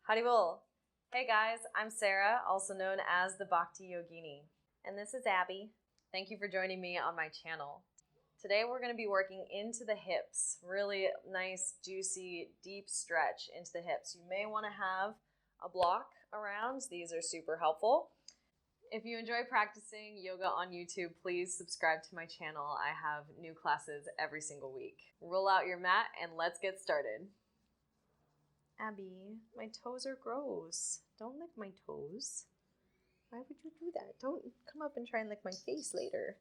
Haribol! Hey guys, I'm Sarah, also known as the Bhakti Yogini. And this is Abby. Thank you for joining me on my channel. Today we're going to be working into the hips. Really nice, juicy, deep stretch into the hips. You may want to have a block around. These are super helpful. If you enjoy practicing yoga on YouTube, please subscribe to my channel. I have new classes every single week. Roll out your mat and let's get started. Abby, my toes are gross. Don't lick my toes. Why would you do that? Don't come up and try and lick my face later.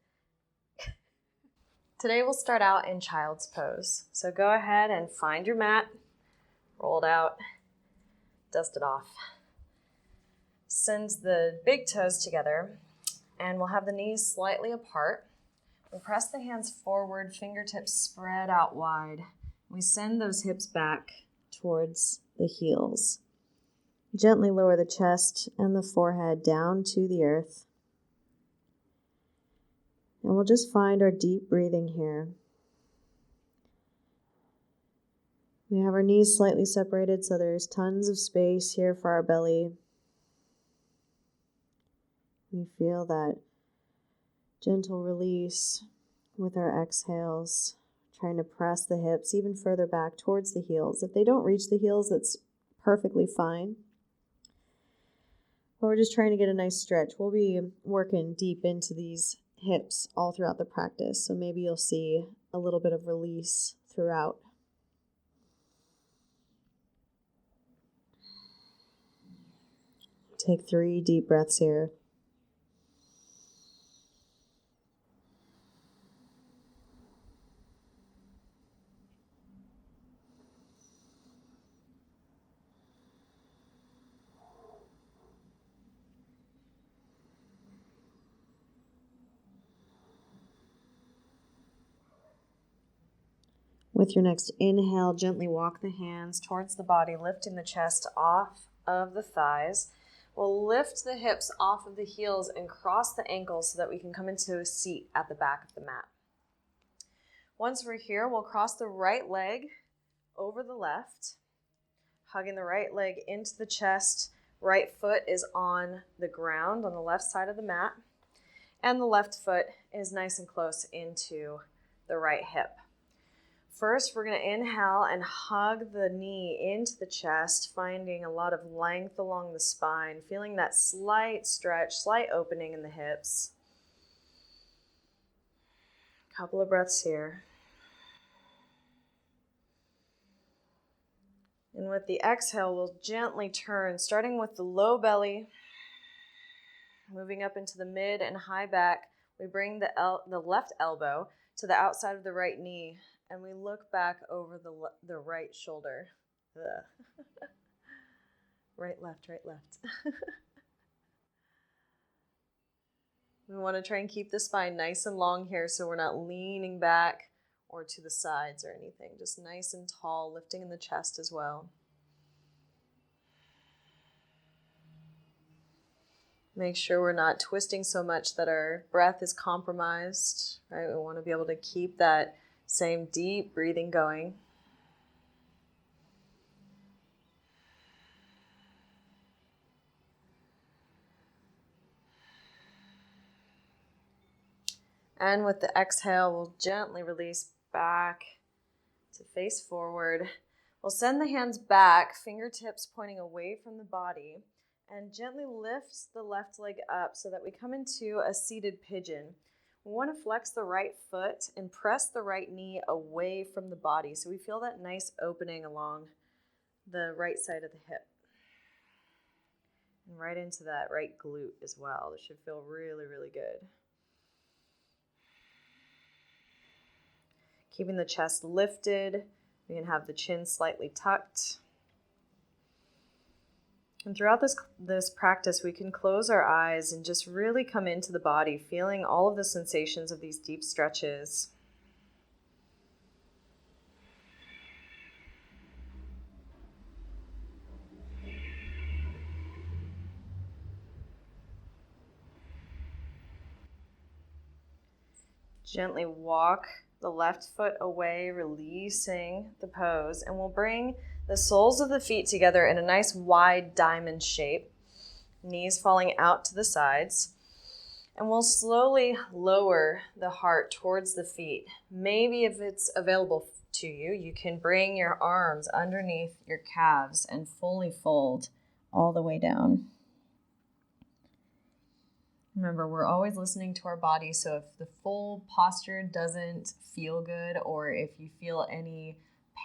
Today we'll start out in child's pose. So go ahead and find your mat, roll it out, dust it off. Send the big toes together, and we'll have the knees slightly apart. We press the hands forward, fingertips spread out wide. We send those hips back towards the heels. Gently lower the chest and the forehead down to the earth. And we'll just find our deep breathing here. We have our knees slightly separated, so there's tons of space here for our belly. We feel that gentle release with our exhales, trying to press the hips even further back towards the heels. If they don't reach the heels, that's perfectly fine. But we're just trying to get a nice stretch. We'll be working deep into these hips all throughout the practice, so maybe you'll see a little bit of release throughout. Take 3 deep breaths here. With your next inhale, gently walk the hands towards the body, lifting the chest off of the thighs. We'll lift the hips off of the heels and cross the ankles so that we can come into a seat at the back of the mat. Once we're here, we'll cross the right leg over the left, hugging the right leg into the chest. Right foot is on the ground on the left side of the mat, and the left foot is nice and close into the right hip. First, we're going to inhale and hug the knee into the chest, finding a lot of length along the spine, feeling that slight stretch, slight opening in the hips. Couple of breaths here. And with the exhale, we'll gently turn, starting with the low belly, moving up into the mid and high back. We bring the left elbow to the outside of the right knee, and we look back over the right shoulder. Right, left, right, left. We want to try and keep the spine nice and long here so we're not leaning back or to the sides or anything. Just nice and tall, lifting in the chest as well. Make sure we're not twisting so much that our breath is compromised, right? We want to be able to keep that same deep breathing going. And with the exhale, we'll gently release back to face forward. We'll send the hands back, fingertips pointing away from the body, and gently lift the left leg up so that we come into a seated pigeon. We want to flex the right foot and press the right knee away from the body so we feel that nice opening along the right side of the hip. And right into that right glute as well. This should feel really, really good. Keeping the chest lifted, we can have the chin slightly tucked. And throughout this practice, we can close our eyes and just really come into the body, feeling all of the sensations of these deep stretches. Gently walk the left foot away, releasing the pose, and we'll bring The soles of the feet together in a nice wide diamond shape, knees falling out to the sides. And we'll slowly lower the heart towards the feet. Maybe if it's available to you, you can bring your arms underneath your calves and fully fold all the way down. Remember, we're always listening to our body, so if the full posture doesn't feel good, or if you feel any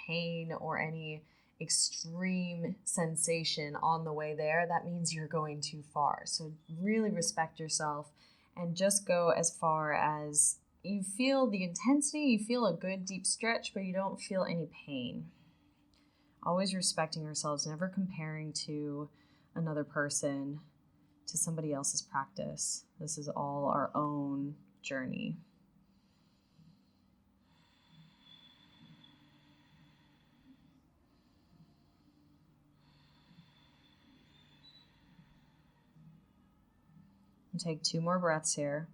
pain or any extreme sensation on the way there, that means you're going too far. So really respect yourself and just go as far as you feel the intensity, you feel a good deep stretch, but you don't feel any pain. Always respecting ourselves, never comparing to another person, to somebody else's practice. This is all our own journey. And take 2 more breaths here.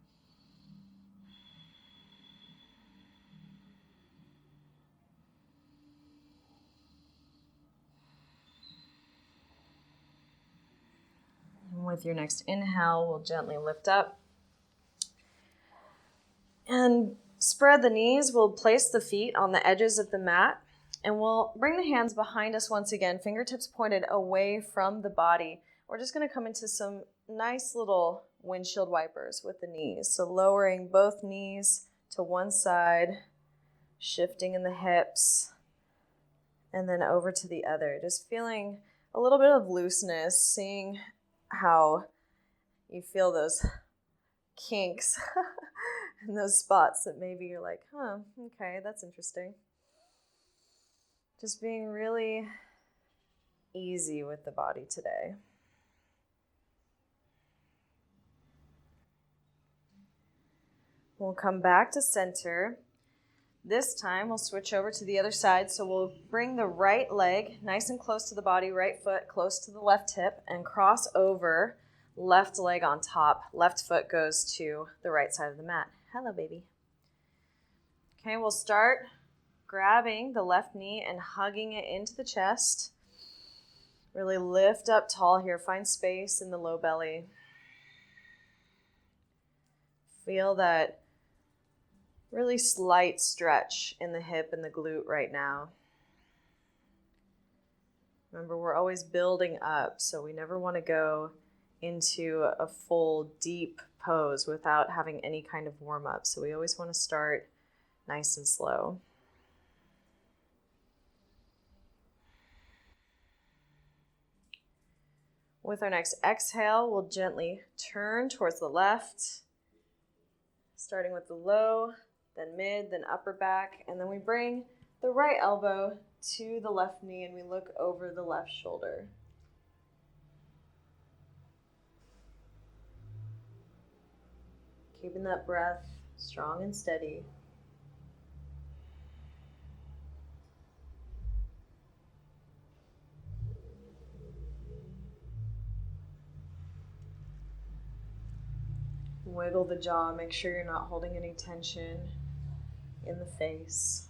And with your next inhale, we'll gently lift up. And spread the knees. We'll place the feet on the edges of the mat. And we'll bring the hands behind us once again, fingertips pointed away from the body. We're just going to come into some nice little windshield wipers with the knees. So lowering both knees to one side, shifting in the hips, and then over to the other. Just feeling a little bit of looseness, seeing how you feel those kinks and those spots that maybe you're like, okay, that's interesting. Just being really easy with the body today. We'll come back to center. This time we'll switch over to the other side. So we'll bring the right leg nice and close to the body, right foot close to the left hip, and cross over, left leg on top. Left foot goes to the right side of the mat. Hello, baby. Okay, we'll start grabbing the left knee and hugging it into the chest. Really lift up tall here. Find space in the low belly. Feel that really slight stretch in the hip and the glute right now. Remember, we're always building up, so we never want to go into a full deep pose without having any kind of warm up. So we always want to start nice and slow. With our next exhale, we'll gently turn towards the left, starting with the low, then mid, then upper back, and then we bring the right elbow to the left knee and we look over the left shoulder. Keeping that breath strong and steady. Wiggle the jaw, make sure you're not holding any tension in the face.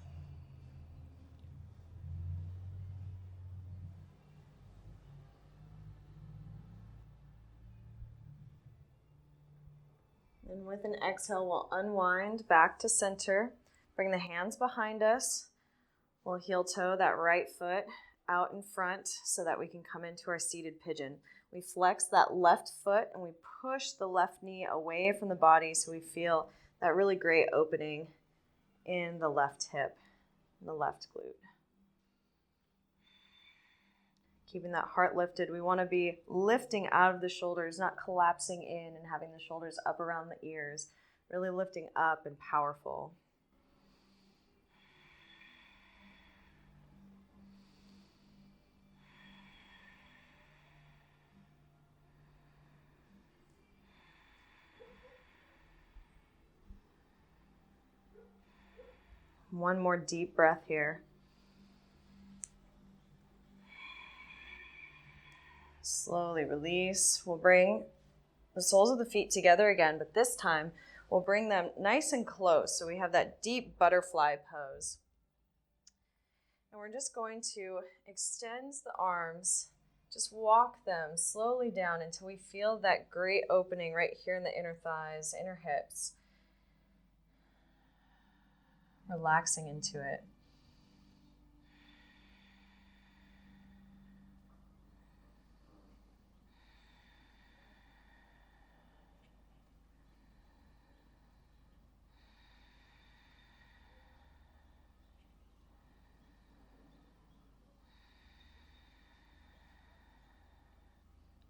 And with an exhale, we'll unwind back to center. Bring the hands behind us. We'll heel toe that right foot out in front so that we can come into our seated pigeon. We flex that left foot and we push the left knee away from the body so we feel that really great opening in the left hip, the left glute. Keeping that heart lifted. We want to be lifting out of the shoulders, not collapsing in and having the shoulders up around the ears. Really lifting up and powerful. One more deep breath here. Slowly release. We'll bring the soles of the feet together again, but this time we'll bring them nice and close so we have that deep butterfly pose. And we're just going to extend the arms, just walk them slowly down until we feel that great opening right here in the inner thighs, inner hips. Relaxing into it.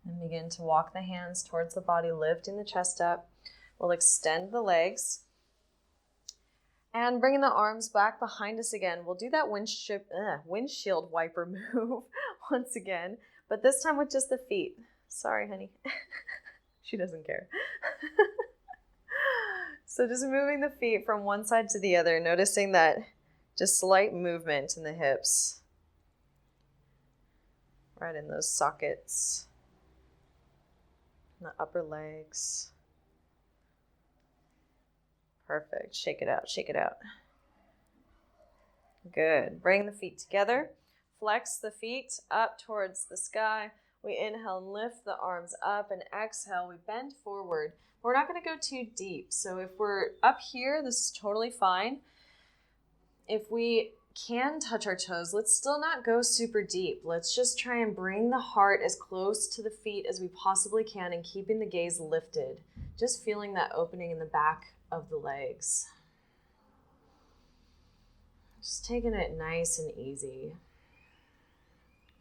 And begin to walk the hands towards the body, lifting the chest up. We'll extend the legs. And bringing the arms back behind us again. We'll do that windshield wiper move once again, but this time with just the feet. Sorry, honey. She doesn't care. So just moving the feet from one side to the other, noticing that just slight movement in the hips. Right in those sockets. The upper legs. Perfect. Shake it out. Shake it out. Good. Bring the feet together. Flex the feet up towards the sky. We inhale and lift the arms up, and exhale, we bend forward. We're not going to go too deep. So if we're up here, this is totally fine. If we can touch our toes, let's still not go super deep. Let's just try and bring the heart as close to the feet as we possibly can and keeping the gaze lifted. Just feeling that opening in the back of the legs. Just taking it nice and easy.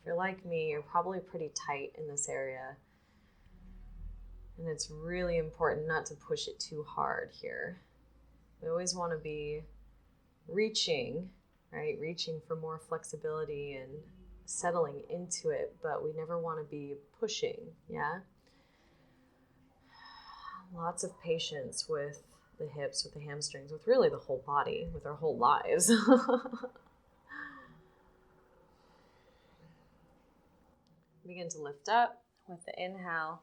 If you're like me, you're probably pretty tight in this area. And it's really important not to push it too hard here. We always want to be reaching, right? Reaching for more flexibility and settling into it, but we never want to be pushing, yeah? Lots of patience with the hips, with the hamstrings, with really the whole body, with our whole lives. Begin to lift up with the inhale.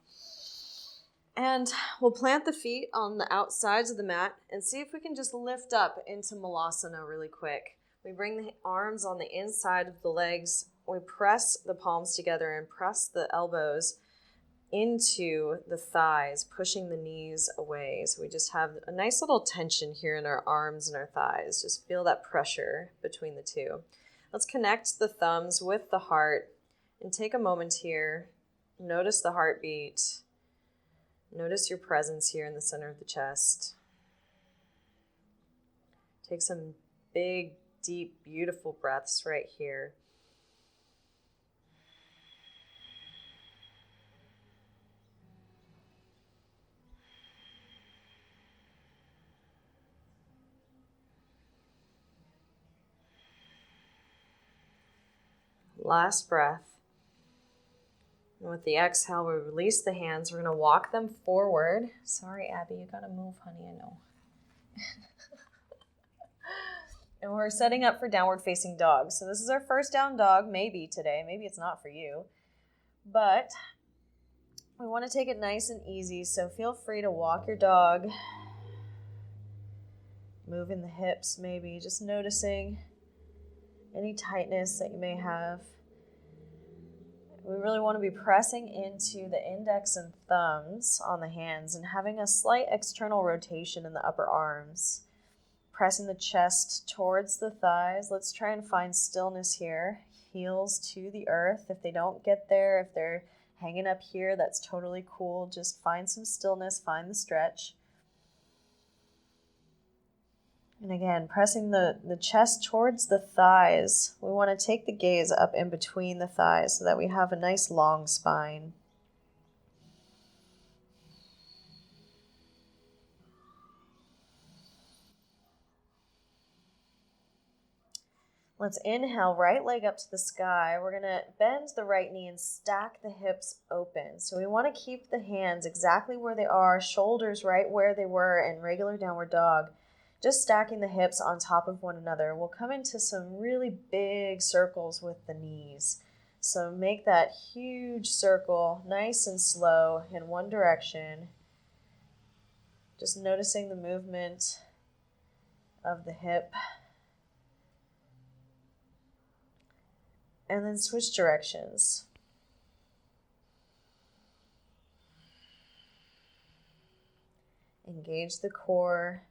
And we'll plant the feet on the outsides of the mat and see if we can just lift up into Malasana really quick. We bring the arms on the inside of the legs. We press the palms together and press the elbows into the thighs, pushing the knees away. So we just have a nice little tension here in our arms and our thighs. Just feel that pressure between the two. Let's connect the thumbs with the heart and take a moment here. Notice the heartbeat. Notice your presence here in the center of the chest. Take some big, deep, beautiful breaths right here. Last breath. And with the exhale, we release the hands. We're going to walk them forward. Sorry, Abby, you got to move, honey, I know. And we're setting up for downward facing dog. So this is our first down dog, maybe today. Maybe it's not for you. But we want to take it nice and easy. So feel free to walk your dog. Moving the hips maybe. Just noticing any tightness that you may have. We really want to be pressing into the index and thumbs on the hands and having a slight external rotation in the upper arms. Pressing the chest towards the thighs. Let's try and find stillness here. Heels to the earth. If they don't get there, if they're hanging up here, that's totally cool. Just find some stillness, find the stretch. And again, pressing the chest towards the thighs. We want to take the gaze up in between the thighs so that we have a nice long spine. Let's inhale, right leg up to the sky. We're going to bend the right knee and stack the hips open. So we want to keep the hands exactly where they are, shoulders right where they were in regular downward dog. Just stacking the hips on top of one another. We'll come into some really big circles with the knees. So make that huge circle nice and slow in one direction. Just noticing the movement of the hip. And then switch directions. Engage the core.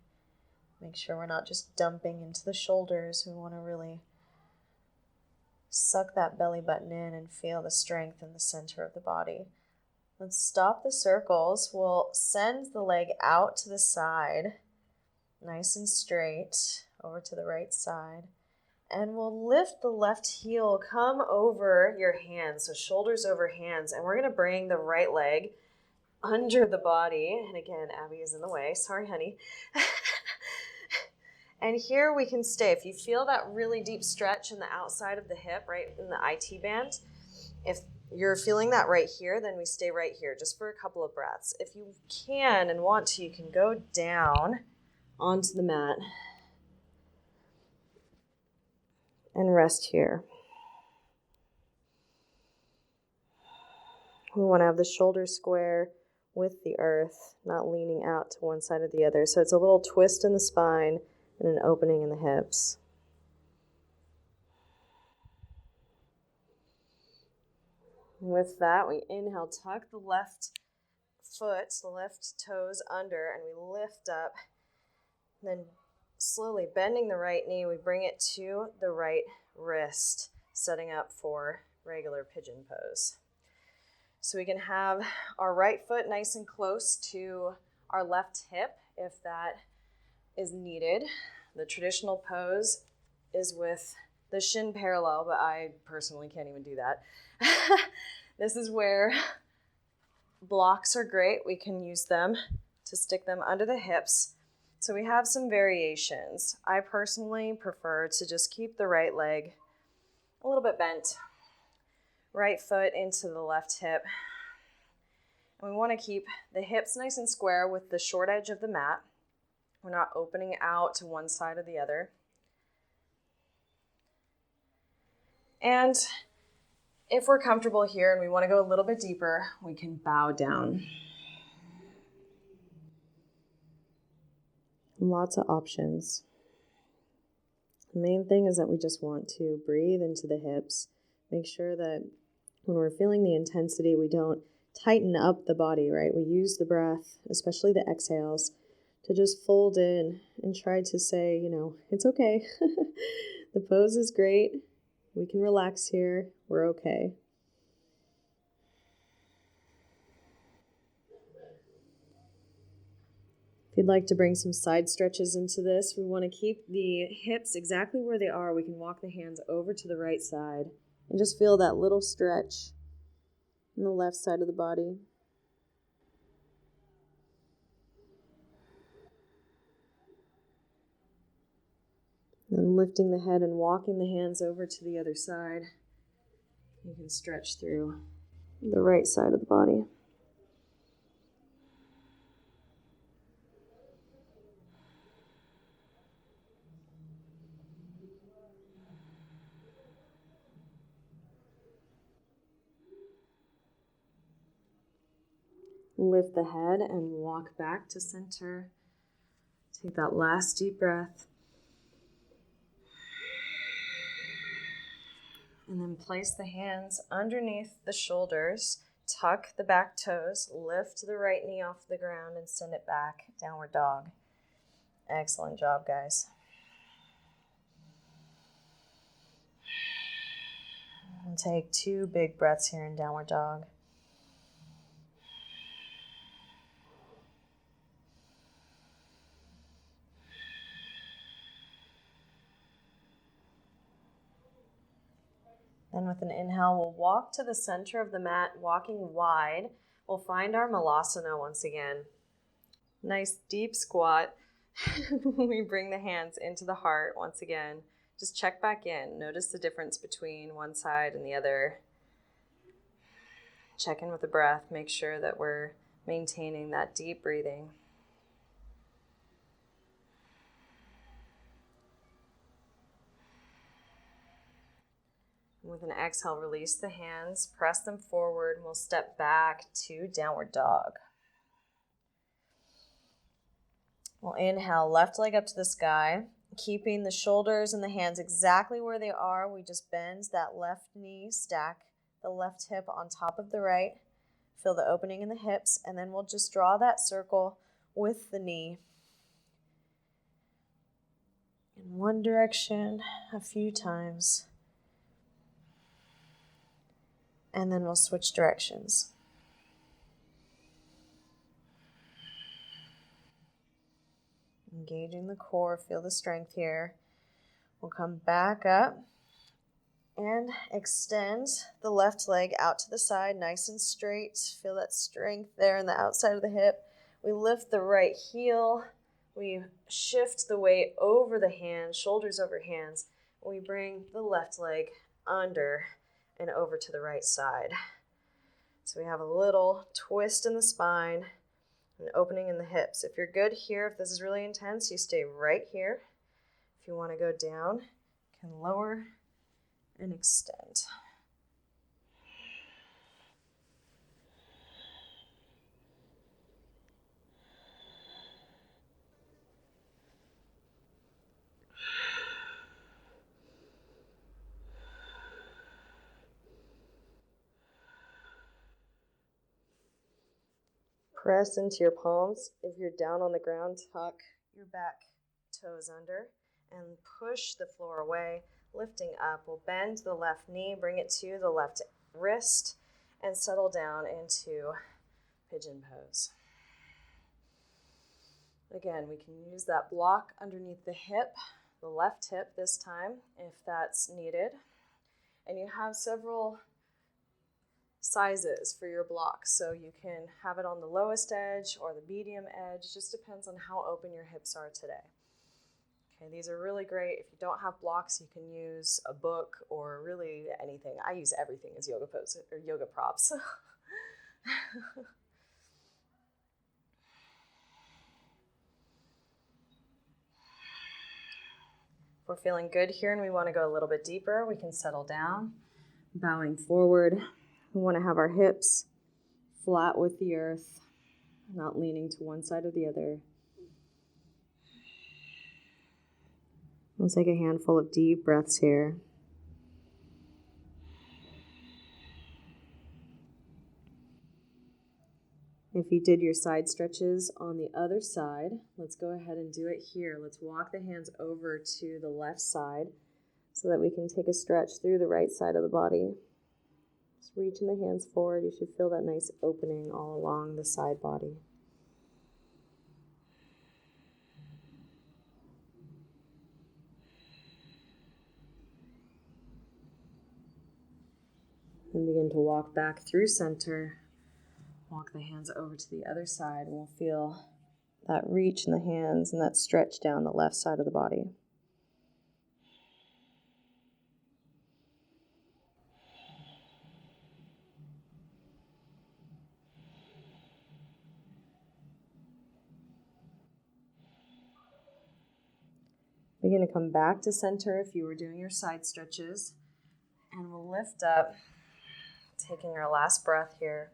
Make sure we're not just dumping into the shoulders. We want to really suck that belly button in and feel the strength in the center of the body. Let's stop the circles. We'll send the leg out to the side, nice and straight, over to the right side. And we'll lift the left heel, come over your hands, so shoulders over hands. And we're going to bring the right leg under the body. And again, Abby is in the way. Sorry, honey. And here we can stay. If you feel that really deep stretch in the outside of the hip, right in the IT band, if you're feeling that right here, then we stay right here just for a couple of breaths. If you can and want to, you can go down onto the mat and rest here. We want to have the shoulders square with the earth, not leaning out to one side or the other. So it's a little twist in the spine and an opening in the hips. With that, we inhale, tuck the left foot, the left toes under, and we lift up. Then slowly bending the right knee, we bring it to the right wrist, setting up for regular pigeon pose. So we can have our right foot nice and close to our left hip if that is needed. The traditional pose is with the shin parallel, but I personally can't even do that. This is where blocks are great. We can use them to stick them under the hips. So we have some variations. I personally prefer to just keep the right leg a little bit bent. Right foot into the left hip. And we want to keep the hips nice and square with the short edge of the mat. We're not opening out to one side or the other. And if we're comfortable here and we want to go a little bit deeper, we can bow down. Lots of options. The main thing is that we just want to breathe into the hips. Make sure that when we're feeling the intensity, we don't tighten up the body, right? We use the breath, especially the exhales, to just fold in and try to say, it's okay. The pose is great. We can relax here. We're okay. If you'd like to bring some side stretches into this, we want to keep the hips exactly where they are. We can walk the hands over to the right side and just feel that little stretch on the left side of the body. And lifting the head and walking the hands over to the other side. You can stretch through the right side of the body. Lift the head and walk back to center. Take that last deep breath. And then place the hands underneath the shoulders. Tuck the back toes. Lift the right knee off the ground and send it back. Downward dog. Excellent job, guys. And take 2 big breaths here in downward dog. Then with an inhale, we'll walk to the center of the mat, walking wide. We'll find our Malasana once again. Nice deep squat. We bring the hands into the heart once again. Just check back in. Notice the difference between one side and the other. Check in with the breath. Make sure that we're maintaining that deep breathing. With an exhale, release the hands, press them forward, and we'll step back to downward dog. We'll inhale, left leg up to the sky, Keeping the shoulders and the hands exactly where they are, we just bend that left knee, stack the left hip on top of the right, feel the opening in the hips, and then we'll just draw that circle with the knee in one direction a few times, and then we'll switch directions. Engaging the core, feel the strength here. We'll come back up and extend the left leg out to the side, nice and straight. Feel that strength there in the outside of the hip. We lift the right heel. We shift the weight over the hands, shoulders over hands. We bring the left leg under and over to the right side. So we have a little twist in the spine, an opening in the hips. If you're good here, if this is really intense, you stay right here. If you want to go down, you can lower and extend. Press into your palms. If you're down on the ground, tuck your back toes under and push the floor away. Lifting up, we'll bend the left knee, bring it to the left wrist, and settle down into pigeon pose. Again, we can use that block underneath the hip, the left hip this time, if that's needed. And you have several sizes for your block, so you can have it on the lowest edge or the medium edge. Just depends on how open your hips are today. Okay, these are really great. If you don't have blocks, you can use a book or really anything. I use everything as yoga pose or yoga props. If we're feeling good here and we want to go a little bit deeper, we can settle down, bowing forward. We want to have our hips flat with the earth, not leaning to one side or the other. We'll take a handful of deep breaths here. If you did your side stretches on the other side, let's go ahead and do it here. Let's walk the hands over to the left side so that we can take a stretch through the right side of the body. Just reaching the hands forward. You should feel that nice opening all along the side body. And begin to walk back through center. Walk the hands over to the other side, and we'll feel that reach in the hands and that stretch down the left side of the body. Begin to come back to center if you were doing your side stretches. And we'll lift up, taking our last breath here.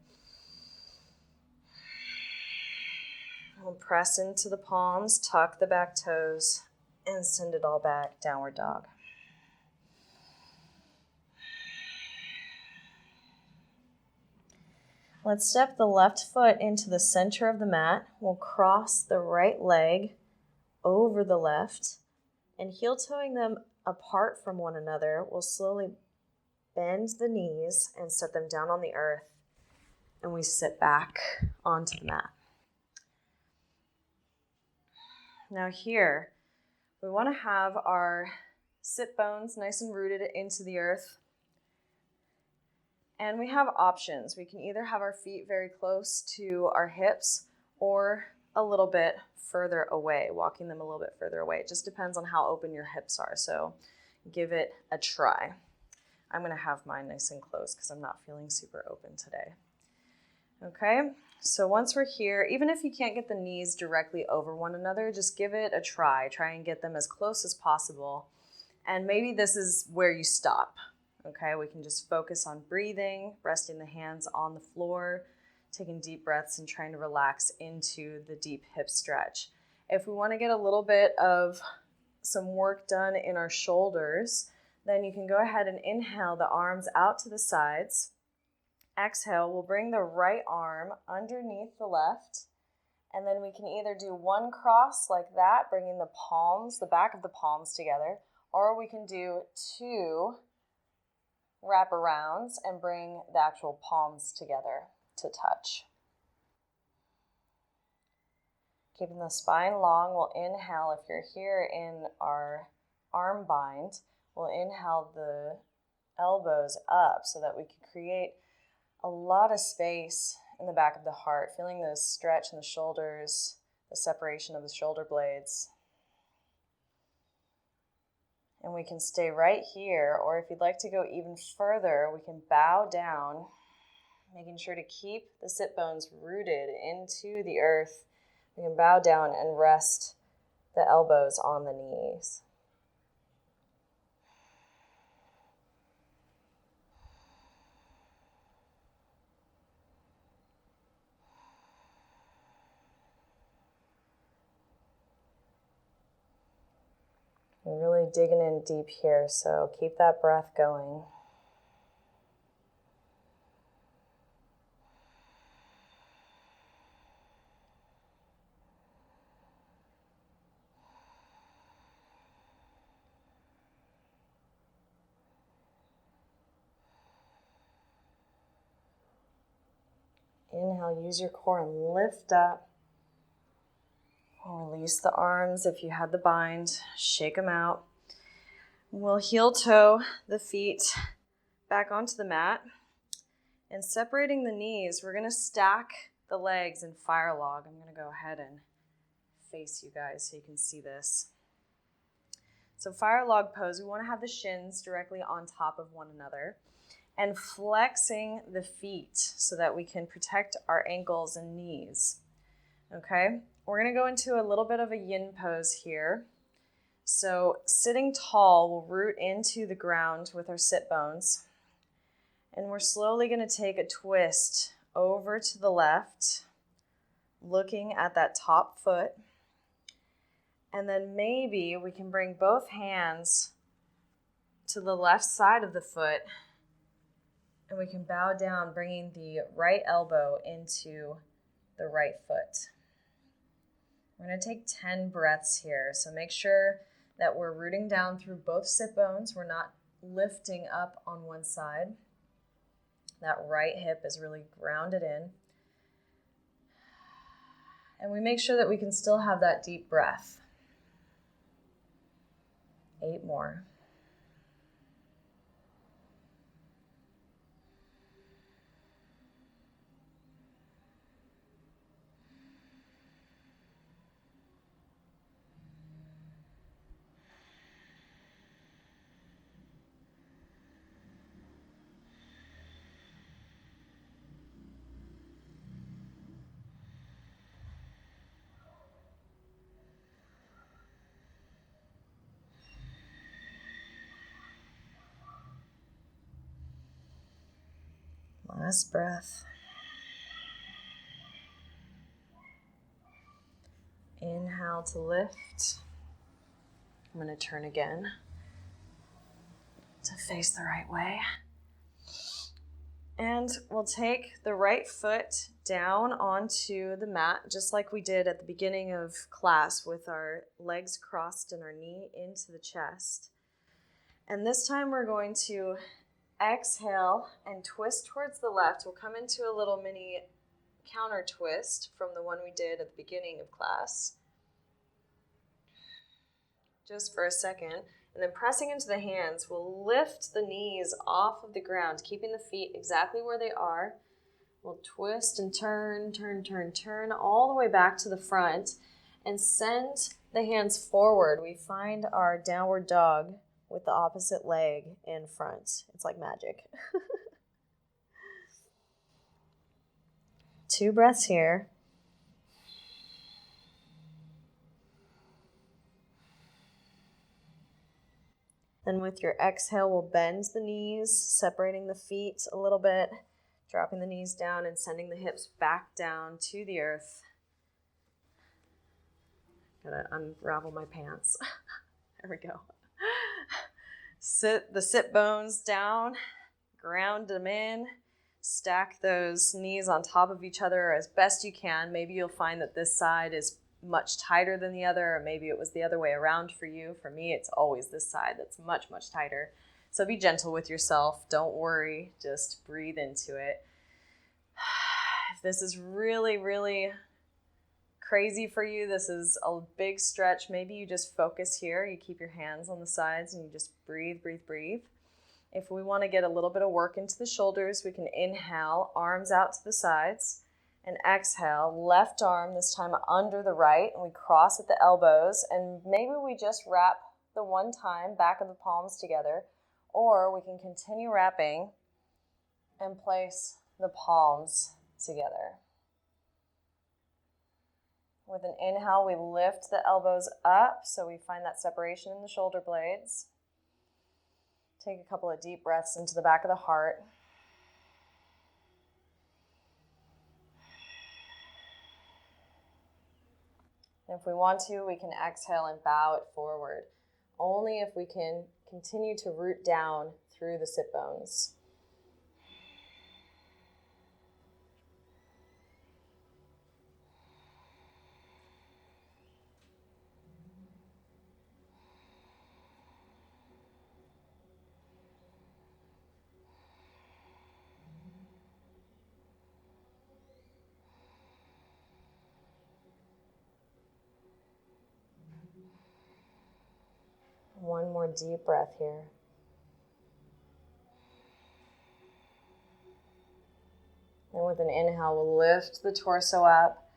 We'll press into the palms, tuck the back toes, and send it all back, downward dog. Let's step the left foot into the center of the mat. We'll cross the right leg over the left, and heel-toeing them apart from one another, we'll slowly bend the knees and set them down on the earth, and we sit back onto the mat. Now here, we want to have our sit bones nice and rooted into the earth. And we have options. We can either have our feet very close to our hips or a little bit further away, walking them a little bit further away. It just depends on how open your hips are, so give it a try. I'm going to have mine nice and close because I'm not feeling super open today. Okay, so once we're here, even if you can't get the knees directly over one another, just give it a try. Try and get them as close as possible. And maybe this is where you stop. Okay, we can just focus on breathing, resting the hands on the floor, taking deep breaths and trying to relax into the deep hip stretch. If we want to get a little bit of some work done in our shoulders, then you can go ahead and inhale the arms out to the sides. Exhale, we'll bring the right arm underneath the left, and then we can either do one cross like that, bringing the palms, the back of the palms together, or we can do two wraparounds and bring the actual palms together to touch. Keeping the spine long, we'll inhale. If you're here in our arm bind, we'll inhale the elbows up so that we can create a lot of space in the back of the heart, feeling the stretch in the shoulders, the separation of the shoulder blades. And we can stay right here, or if you'd like to go even further, we can bow down, making sure to keep the sit bones rooted into the earth. We can bow down and rest the elbows on the knees. We're really digging in deep here, so keep that breath going. Inhale, use your core and lift up. Release the arms if you had the bind, shake them out. We'll heel toe the feet back onto the mat. And separating the knees, we're going to stack the legs in fire log. I'm going to go ahead and face you guys so you can see this. So fire log pose, we want to have the shins directly on top of one another and flexing the feet so that we can protect our ankles and knees. Okay? We're going to go into a little bit of a yin pose here. So sitting tall, we'll root into the ground with our sit bones. And we're slowly going to take a twist over to the left, looking at that top foot. And then maybe we can bring both hands to the left side of the foot. And we can bow down, bringing the right elbow into the right foot. We're going to take 10 breaths here. So make sure that we're rooting down through both sit bones. We're not lifting up on one side. That right hip is really grounded in. And we make sure that we can still have that deep breath. 8 more. Last breath. Inhale to lift. I'm going to turn again to face the right way. And we'll take the right foot down onto the mat, just like we did at the beginning of class with our legs crossed and our knee into the chest. And this time we're going to exhale and twist towards the left. We'll come into a little mini counter twist from the one we did at the beginning of class. Just for a second. And then pressing into the hands, we'll lift the knees off of the ground, keeping the feet exactly where they are. We'll twist and turn, turn, turn, turn, all the way back to the front and send the hands forward. We find our downward dog with the opposite leg in front. It's like magic. 2 breaths here. Then with your exhale, we'll bend the knees, separating the feet a little bit, dropping the knees down and sending the hips back down to the earth. Gotta unravel my pants. There we go. Sit the sit bones down, ground them in, stack those knees on top of each other as best you can. Maybe you'll find that this side is much tighter than the other, or maybe it was the other way around for you. For me, it's always this side that's much, much tighter. So be gentle with yourself. Don't worry. Just breathe into it. If this is really, really crazy for you, this is a big stretch, maybe you just focus here. You keep your hands on the sides and you just breathe, breathe, breathe. If we want to get a little bit of work into the shoulders, we can inhale, arms out to the sides, and exhale, left arm this time under the right, and we cross at the elbows, and maybe we just wrap the one time back of the palms together, or we can continue wrapping and place the palms together. With an inhale, we lift the elbows up so we find that separation in the shoulder blades. Take a couple of deep breaths into the back of the heart. And if we want to, we can exhale and bow it forward. Only if we can continue to root down through the sit bones. One more deep breath here. And with an inhale, we'll lift the torso up,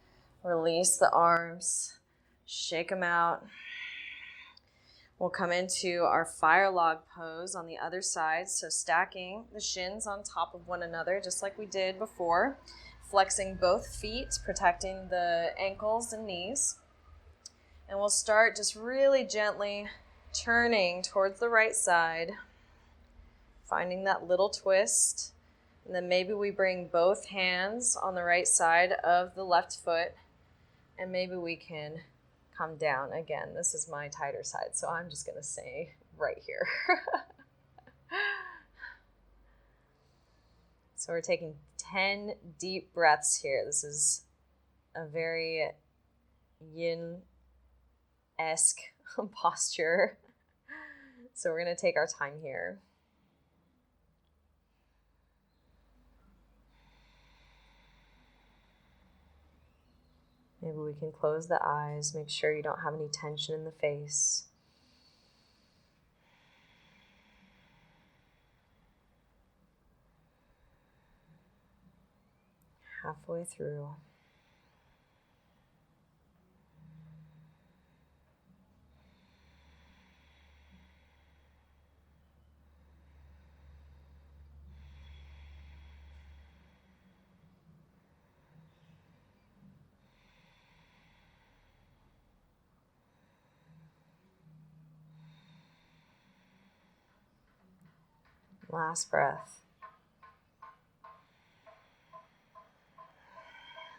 release the arms, shake them out. We'll come into our fire log pose on the other side. So stacking the shins on top of one another, just like we did before. Flexing both feet, protecting the ankles and knees. And we'll start just really gently turning towards the right side, finding that little twist. And then maybe we bring both hands on the right side of the left foot, and maybe we can come down. Again, this is my tighter side, so I'm just going to say right here. So we're taking 10 deep breaths here. This is a very yin-esque posture. So we're going to take our time here. Maybe we can close the eyes, make sure you don't have any tension in the face. Halfway through. Last breath.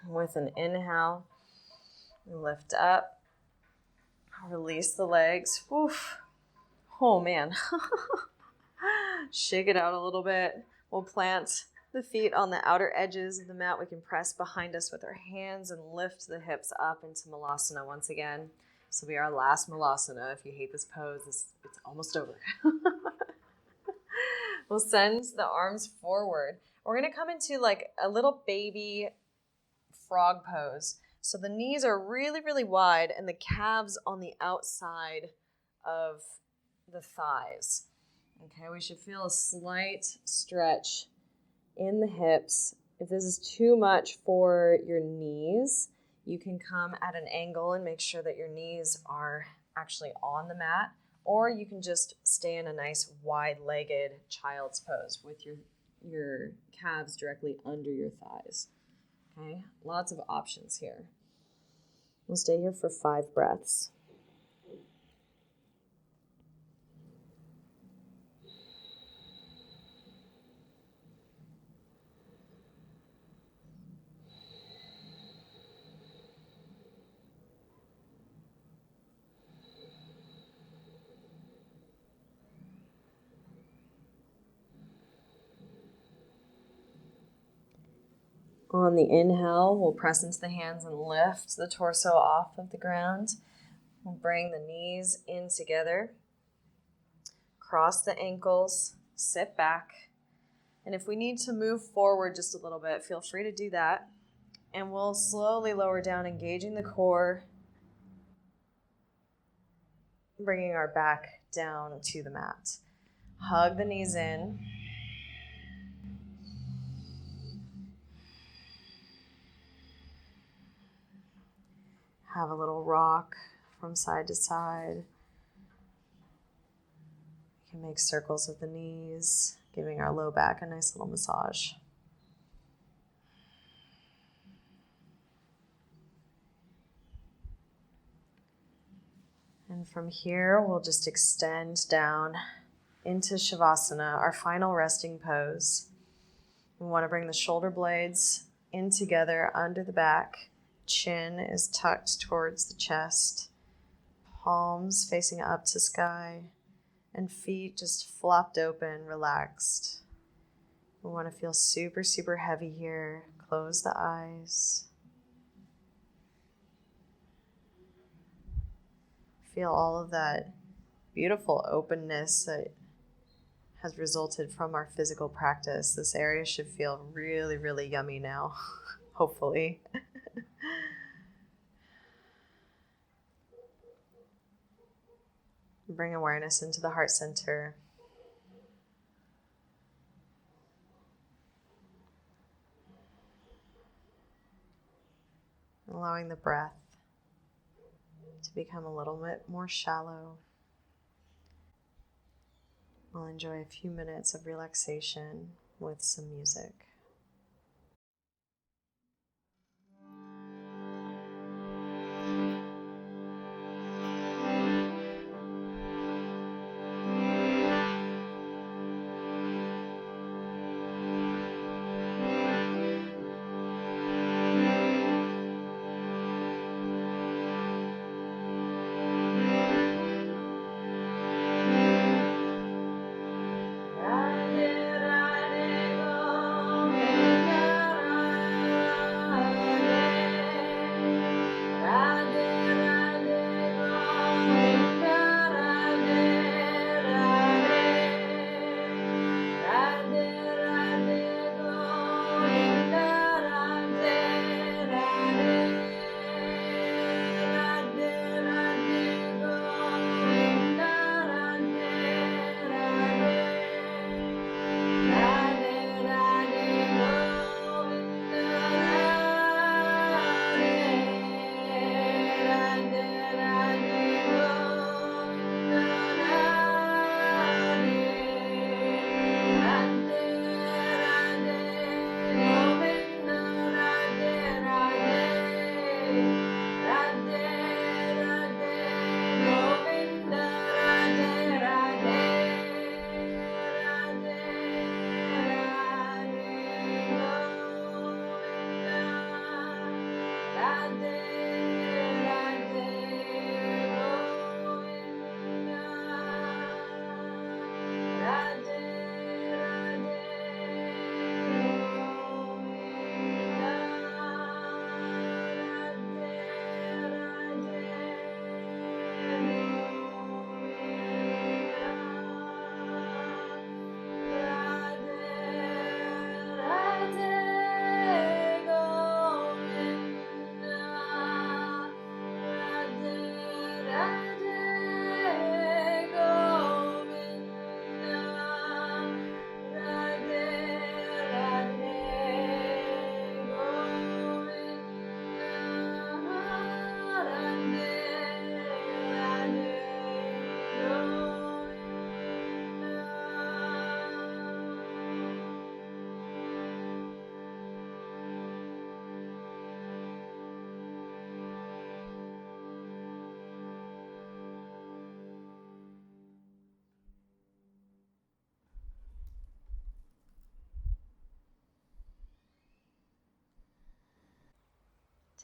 With an inhale, lift up, release the legs. Oof. Oh man. Shake it out a little bit. We'll plant the feet on the outer edges of the mat. We can press behind us with our hands and lift the hips up into Malasana once again. This will be our last Malasana. If you hate this pose, it's almost over. We'll send the arms forward. We're going to come into like a little baby frog pose. So the knees are really, really wide and the calves on the outside of the thighs. Okay, we should feel a slight stretch in the hips. If this is too much for your knees, you can come at an angle and make sure that your knees are actually on the mat. Or you can just stay in a nice wide-legged child's pose with your calves directly under your thighs. Okay, lots of options here. We'll stay here for 5 breaths. On the inhale, we'll press into the hands and lift the torso off of the ground. We'll bring the knees in together. Cross the ankles, sit back. And if we need to move forward just a little bit, feel free to do that. And we'll slowly lower down, engaging the core, bringing our back down to the mat. Hug the knees in. Have a little rock from side to side. You can make circles with the knees, giving our low back a nice little massage. And from here, we'll just extend down into Shavasana, our final resting pose. We want to bring the shoulder blades in together under the back. Chin is tucked towards the chest. Palms facing up to sky. And feet just flopped open, relaxed. We want to feel super, super heavy here. Close the eyes. Feel all of that beautiful openness that has resulted from our physical practice. This area should feel really, really yummy now, hopefully. Bring awareness into the heart center. Allowing the breath to become a little bit more shallow. We'll enjoy a few minutes of relaxation with some music.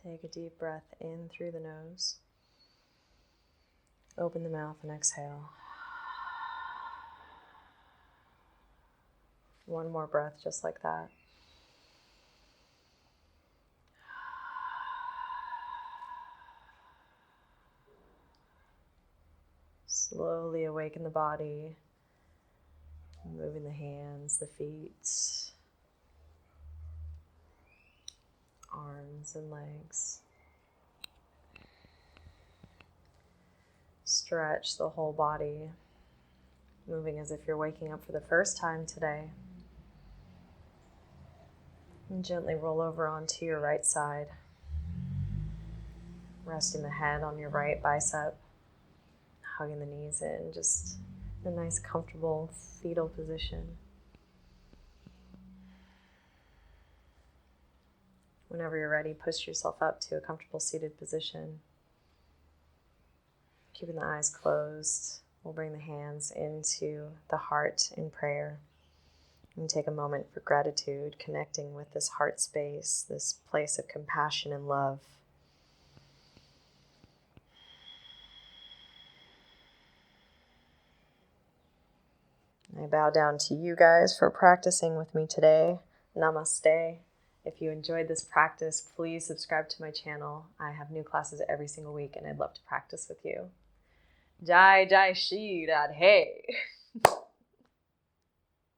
Take a deep breath in through the nose. Open the mouth and exhale. One more breath just like that. Slowly awaken the body, moving the hands, the feet, arms and legs. Stretch the whole body, moving as if you're waking up for the first time today. And gently roll over onto your right side, resting the head on your right bicep, hugging the knees in, just a nice comfortable fetal position. Whenever you're ready, push yourself up to a comfortable seated position. Keeping the eyes closed, we'll bring the hands into the heart in prayer. And take a moment for gratitude, connecting with this heart space, this place of compassion and love. I bow down to you guys for practicing with me today. Namaste. If you enjoyed this practice, please subscribe to my channel. I have new classes every single week and I'd love to practice with you. Jai Jai Shri Radhe.